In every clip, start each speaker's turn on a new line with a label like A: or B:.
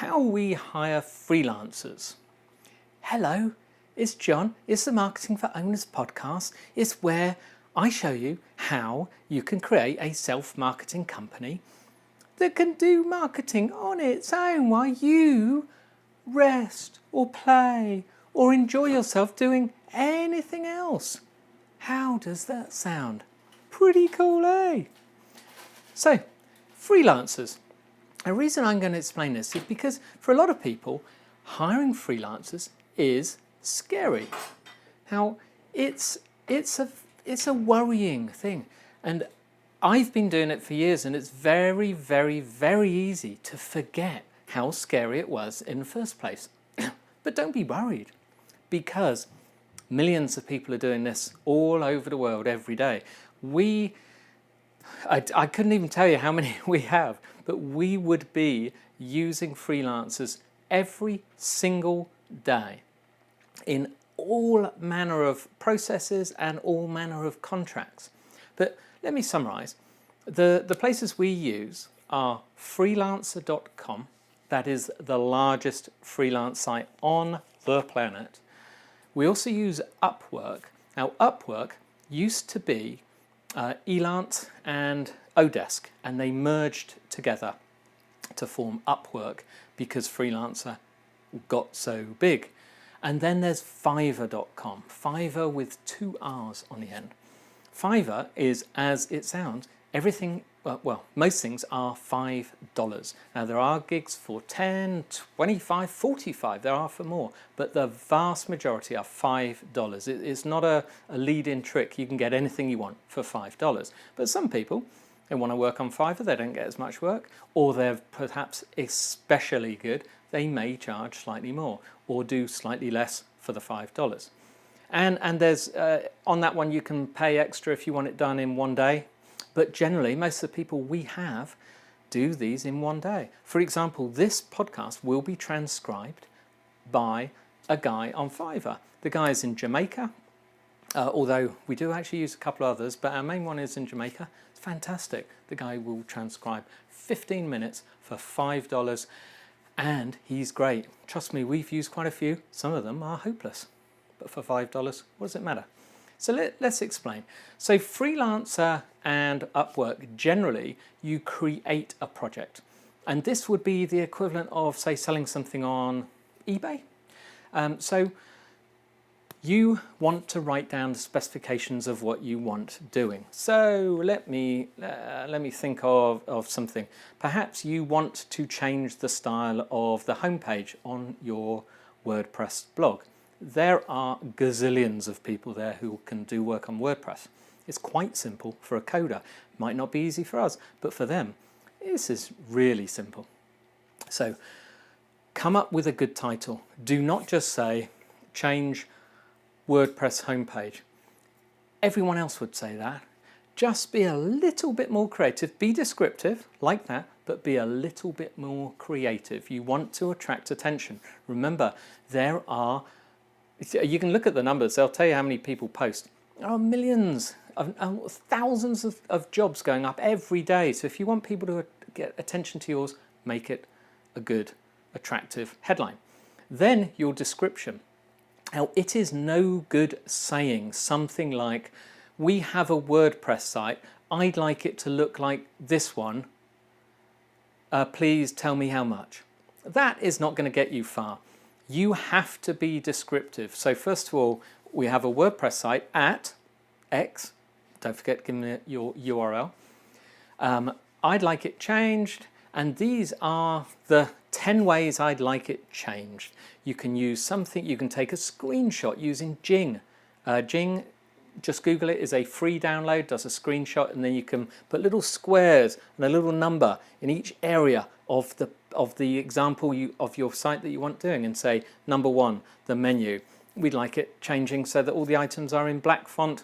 A: how we hire freelancers. Hello, it's John. It's the Marketing for Owners podcast. It's where I show you how you can create a self-marketing company that can do marketing on its own while you rest or play or enjoy yourself doing anything else. How does that sound? Pretty cool, eh? So, freelancers. The reason I'm going to explain this is because for a lot of people, hiring freelancers is scary. Now, it's a worrying thing, and I've been doing it for years, and it's very, very, very easy to forget how scary it was in the first place. But don't be worried, because millions of people are doing this all over the world every day. I couldn't even tell you how many we have, but we would be using freelancers every single day in all manner of processes and all manner of contracts. But let me summarize. The places we use are freelancer.com. That is the largest freelance site on the planet. We also use Upwork. Now, Upwork used to be Elant and Odesk, and they merged together to form Upwork because Freelancer got so big. And then there's Fiverr.com, Fiverr with 2 R's on the end. Fiverr is, as it sounds, everything, well, most things are $5. Now, there are gigs for 10, 25, 45, there are for more, but the vast majority are $5. It's not a lead-in trick. You can get anything you want for $5. But some people, they want to work on Fiverr, they don't get as much work, or they're perhaps especially good, they may charge slightly more, or do slightly less for the $5. And there's, on that one, you can pay extra if you want it done in one day. But generally, most of the people we have do these in one day. For example, this podcast will be transcribed by a guy on Fiverr. The guy is in Jamaica, although we do actually use a couple others, but our main one is in Jamaica. It's fantastic. The guy will transcribe 15 minutes for $5, and he's great. Trust me, we've used quite a few. Some of them are hopeless, but for $5, what does it matter? So let's explain. So Freelancer and Upwork, generally, you create a project. And this would be the equivalent of, say, selling something on eBay. So you want to write down the specifications of what you want doing. So let me think of something. Perhaps you want to change the style of the homepage on your WordPress blog. There are gazillions of people there who can do work on WordPress. It's quite simple for a coder. Might not be easy for us, but for them, this is really simple. So come up with a good title. Do not just say, change WordPress homepage. Everyone else would say that. Just be a little bit more creative. Be descriptive, like that, but be a little bit more creative. You want to attract attention. Remember, you can look at the numbers, they'll tell you how many people post. There are millions, thousands of jobs going up every day. So if you want people to get attention to yours, make it a good, attractive headline. Then your description. Now, it is no good saying something like, we have a WordPress site, I'd like it to look like this one, please tell me how much. That is not going to get you far. You have to be descriptive. So first of all, we have a WordPress site at X. Don't forget giving it your URL. I'd like it changed. And these are the 10 ways I'd like it changed. You can use something, you can take a screenshot using Jing. Jing, just Google it, is a free download, does a screenshot, and then you can put little squares and a little number in each area of the example of your site that you want doing, and say, number 1, the menu. We'd like it changing so that all the items are in black font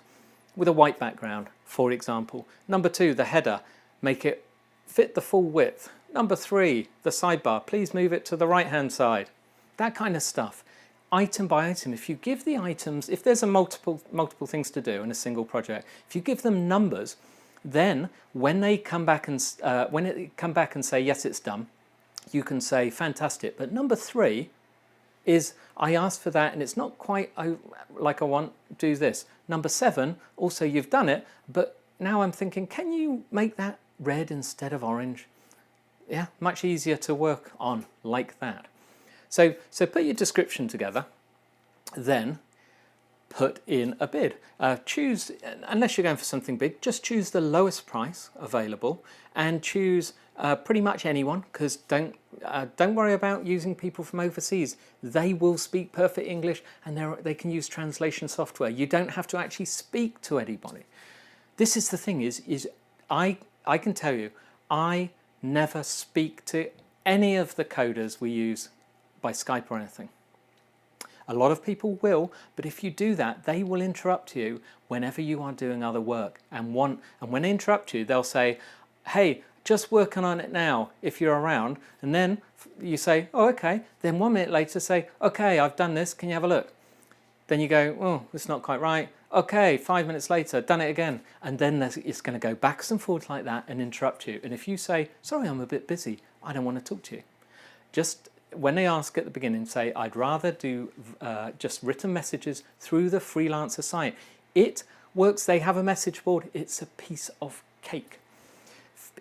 A: with a white background, for example. Number 2, the header. Make it fit the full width. Number 3, the sidebar. Please move it to the right-hand side. That kind of stuff. Item by item. If you give the items, if there's multiple things to do in a single project, if you give them numbers, then when they come back and say yes, it's done, you can say fantastic. But number 3 is I asked for that and it's not quite like I want, do this. Number 7, also you've done it, but now I'm thinking, can you make that red instead of orange? Yeah, much easier to work on like that. So put your description together, then put in a bid. Choose, unless you're going for something big, just choose the lowest price available and choose pretty much anyone, because don't worry about using people from overseas. They will speak perfect English and they can use translation software. You don't have to actually speak to anybody. This is the thing is I can tell you, I never speak to any of the coders we use by Skype or anything. A lot of people will, but if you do that, they will interrupt you whenever you are doing other work. And when they interrupt you, they'll say, hey, just working on it now if you're around. And then you say, oh, okay. Then 1 minute later say, okay, I've done this. Can you have a look? Then you go, oh, it's not quite right. Okay, 5 minutes later, done it again. And then it's going to go backwards and forwards like that and interrupt you. And if you say, sorry, I'm a bit busy, I don't want to talk to you. Just when they ask at the beginning, say, I'd rather do just written messages through the Freelancer site. It works. They have a message board. It's a piece of cake.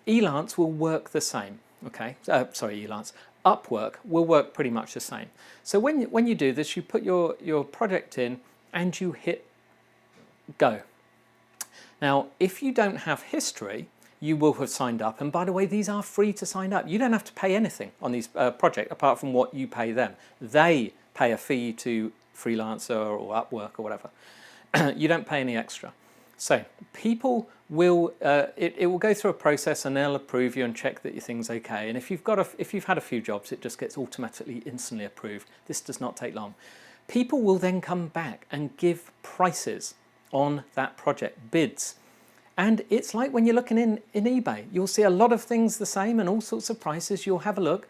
A: Elance will work the same. Okay, sorry, Elance. Upwork will work pretty much the same. So when you do this, you put your project in and you hit go. Now, if you don't have history, you will have signed up. And by the way, these are free to sign up. You don't have to pay anything on these projects apart from what you pay them. They pay a fee to Freelancer or Upwork or whatever. You don't pay any extra. So people will, it will go through a process and they'll approve you and check that your thing's okay. And if you've had a few jobs, it just gets automatically instantly approved. This does not take long. People will then come back and give prices on that project, bids. And it's like when you're looking in eBay, you'll see a lot of things the same and all sorts of prices. You'll have a look.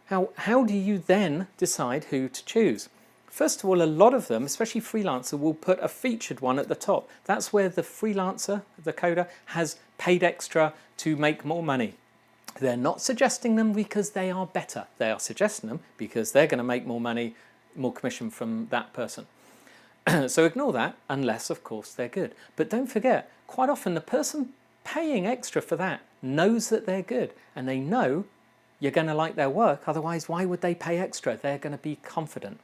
A: How do you then decide who to choose? First of all, a lot of them, especially Freelancer, will put a featured one at the top. That's where the freelancer, the coder, has paid extra to make more money. They're not suggesting them because they are better. They are suggesting them because they're going to make more money, more commission from that person. So ignore that, unless, of course, they're good. But don't forget, quite often the person paying extra for that knows that they're good and they know you're going to like their work. Otherwise, why would they pay extra? They're going to be confident.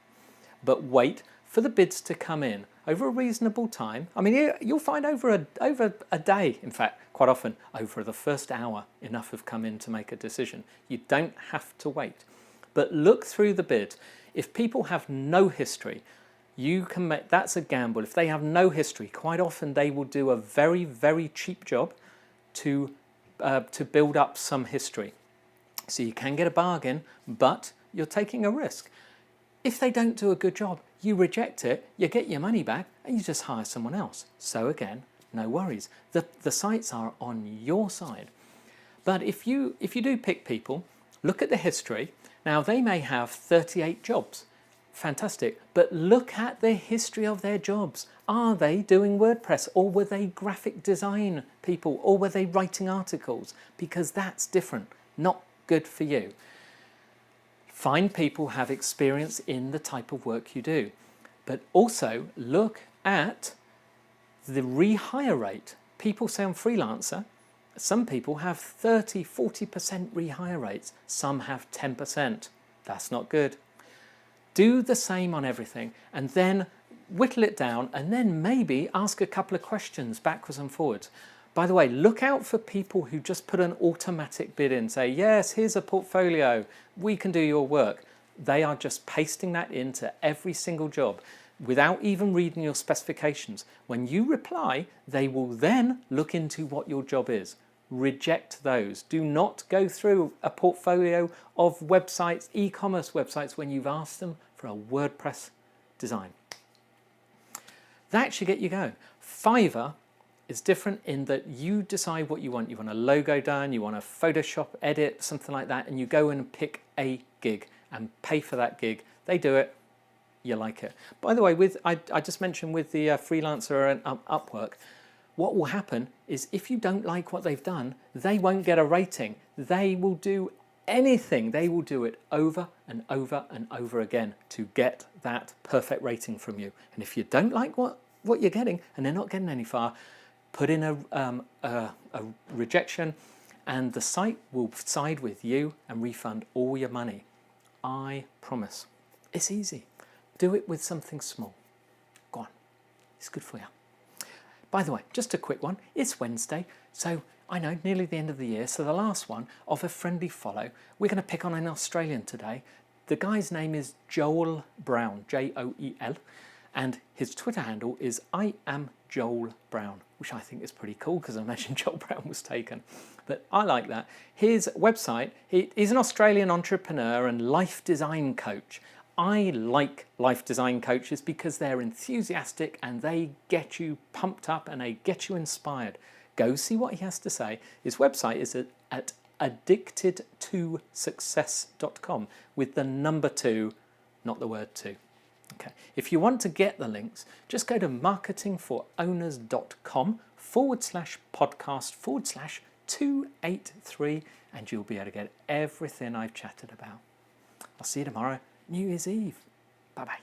A: But wait for the bids to come in over a reasonable time. I mean, you'll find over a day, in fact, quite often, over the first hour, enough have come in to make a decision. You don't have to wait. But look through the bid. If people have no history, you can make, that's a gamble. If they have no history, quite often they will do a very, very cheap job to build up some history. So you can get a bargain, but you're taking a risk. If they don't do a good job, you reject it, you get your money back, and you just hire someone else. So again, no worries. The sites are on your side. But if you do pick people, look at the history. Now, they may have 38 jobs. Fantastic. But look at the history of their jobs. Are they doing WordPress, or were they graphic design people, or were they writing articles? Because that's different. Not good for you. Find people who have experience in the type of work you do. But also look at the rehire rate. People say on Freelancer, some people have 30, 40% rehire rates. Some have 10%. That's not good. Do the same on everything and then whittle it down and then maybe ask a couple of questions backwards and forwards. By the way, look out for people who just put an automatic bid in, say, yes, here's a portfolio, we can do your work. They are just pasting that into every single job without even reading your specifications. When you reply, they will then look into what your job is. Reject those. Do not go through a portfolio of websites, e-commerce websites, when you've asked them for a WordPress design. That should get you going. Fiverr is different in that you decide what you want. You want a logo done, you want a Photoshop edit, something like that, and you go and pick a gig and pay for that gig. They do it, you like it. By the way, I just mentioned with the Freelancer and Upwork, what will happen is if you don't like what they've done, they won't get a rating. They will do anything, they will do it over and over and over again to get that perfect rating from you. And if you don't like what you're getting and they're not getting any far, put in a rejection, and the site will side with you and refund all your money. I promise. It's easy. Do it with something small. Go on. It's good for you. By the way, just a quick one. It's Wednesday, so I know, nearly the end of the year, so the last one of a friendly follow. We're going to pick on an Australian today. The guy's name is Joel Brown, Joel, and his Twitter handle is I am Joel Brown, which I think is pretty cool because I imagine Joel Brown was taken. But I like that. His website, he's an Australian entrepreneur and life design coach. I like life design coaches because they're enthusiastic and they get you pumped up and they get you inspired. Go see what he has to say. His website is at addicted2success.com with the number 2, not the word 2. Okay. If you want to get the links, just go to marketingforowners.com/podcast/283 and you'll be able to get everything I've chatted about. I'll see you tomorrow, New Year's Eve. Bye-bye.